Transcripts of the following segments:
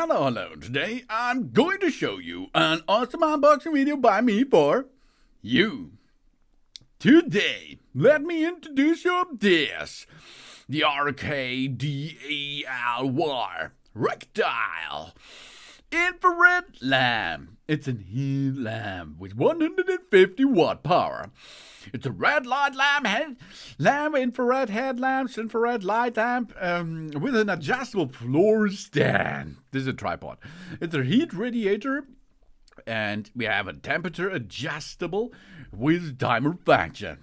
Hello. Today I'm going to show you an awesome unboxing video by me for you. Today, let me introduce you to this. The Rkdely Rkdely infrared lamp. It's an heat lamp with 150 watt power. It's a red light lamp, infrared headlamps, infrared light lamp with an adjustable floor stand. This is a tripod. It's a heat radiator, and we have a temperature adjustable with timer function.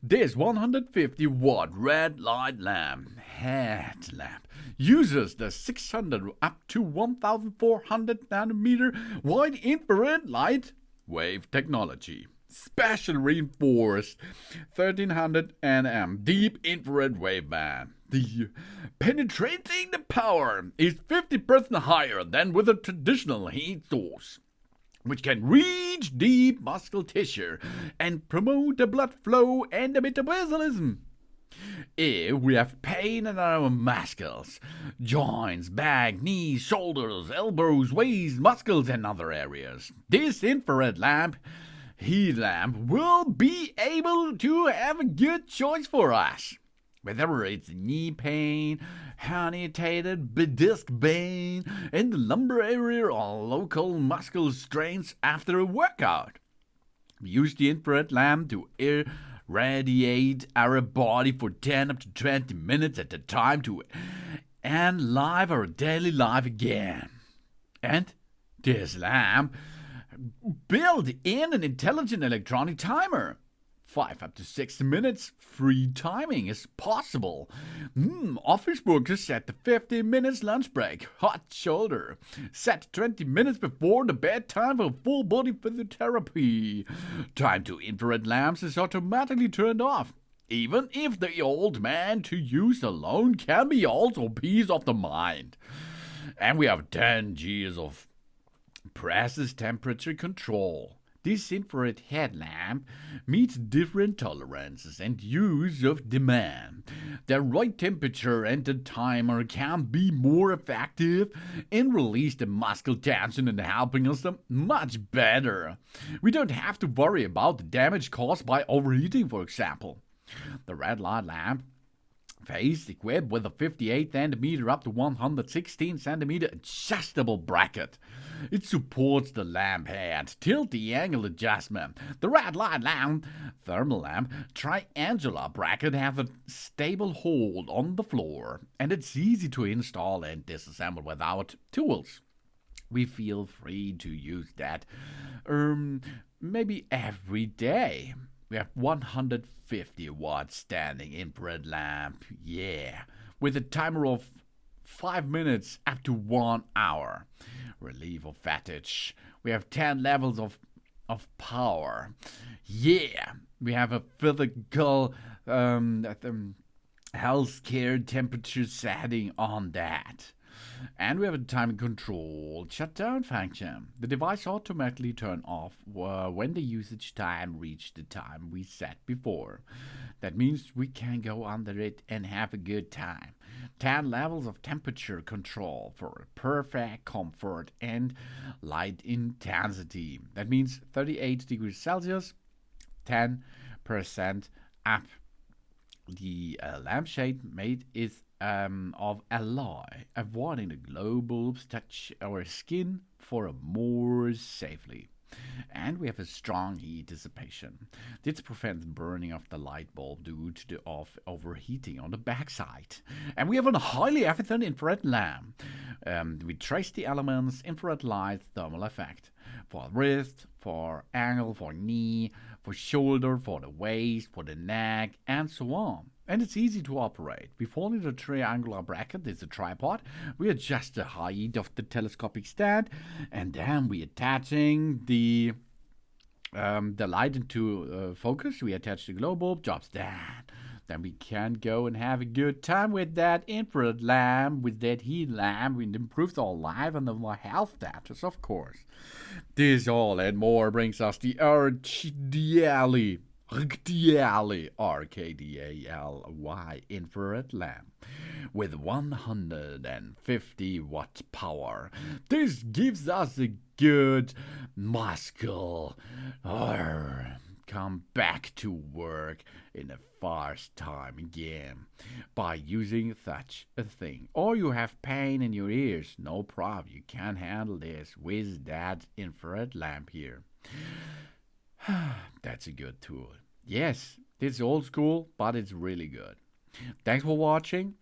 This 150 watt red light lamp headlamp uses the 600 up to 1400 nanometer wide infrared light wave technology. Special reinforced 1300 nm deep infrared waveband. The penetrating the power is 50% higher than with a traditional heat source, which can reach deep muscle tissue and promote the blood flow and the metabolism. If we have pain in our muscles, joints, back, knees, shoulders, elbows, waist, muscles, and other areas, this infrared heat lamp will be able to have a good choice for us. Whether it's knee pain, herniated disc pain in the lumbar area, or local muscle strains after a workout. We use the infrared lamp to irradiate our body for 10 up to 20 minutes at a time to enliven our daily life again. And this lamp built in an intelligent electronic timer. 5 up to 6 minutes free timing is possible. Office workers set to 15 minutes lunch break. Hot shoulder set 20 minutes before the bedtime for full body physiotherapy. Time to infrared lamps is automatically turned off. Even if the old man to use alone can be also peace of the mind. And we have 10 Gs of process temperature control. This infrared headlamp meets different tolerances and use of demand. The right temperature and the timer can be more effective in release the muscle tension and helping us much better. We don't have to worry about the damage caused by overheating, for example. The red light lamp face equipped with a 58 cm up to 116 cm adjustable bracket. It supports the lamp head, tilt the angle adjustment. The red light lamp, thermal lamp, triangular bracket has a stable hold on the floor, and it's easy to install and disassemble without tools. We feel free to use that maybe every day. We have 150 watt standing infrared lamp, with a timer of 5 minutes up to 1 hour. Relief of fatigue. We have 10 levels of power. We have a physical healthcare temperature setting on that. And we have a time control shutdown function. The device automatically turns off when the usage time reaches the time we set before. That means we can go under it and have a good time. 10 levels of temperature control for perfect comfort and light intensity. That means 38 degrees Celsius, 10% up. The lampshade made is of alloy, avoiding the glow bulbs touch our skin for more safely. And we have a strong heat dissipation. This prevents burning of the light bulb due to the overheating on the backside. And we have a highly efficient infrared lamp. We trace the elements, infrared light, thermal effect. For wrist, for ankle, for knee, for shoulder, for the waist, for the neck, and so on. And it's easy to operate. We follow the triangular bracket, this is a tripod. We adjust the height of the telescopic stand, and then we attaching the light into focus. We attach the glow bulb, drops down. Then we can go and have a good time with that infrared lamp, with that heat lamp. It improves our life and our health status, of course. This all and more brings us the Rkdely Rkdely, Rkdely infrared lamp with 150 watt power. This gives us a good muscle. Come back to work in a fast time again by using such a thing. Or you have pain in your ears, no problem. You can handle this with that infrared lamp here. That's a good tool. Yes, it's old school, but it's really good. Thanks for watching.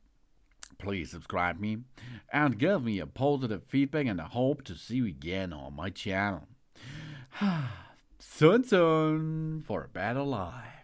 Please subscribe me and give me a positive feedback, and I hope to see you again on my channel. Soon for a better life.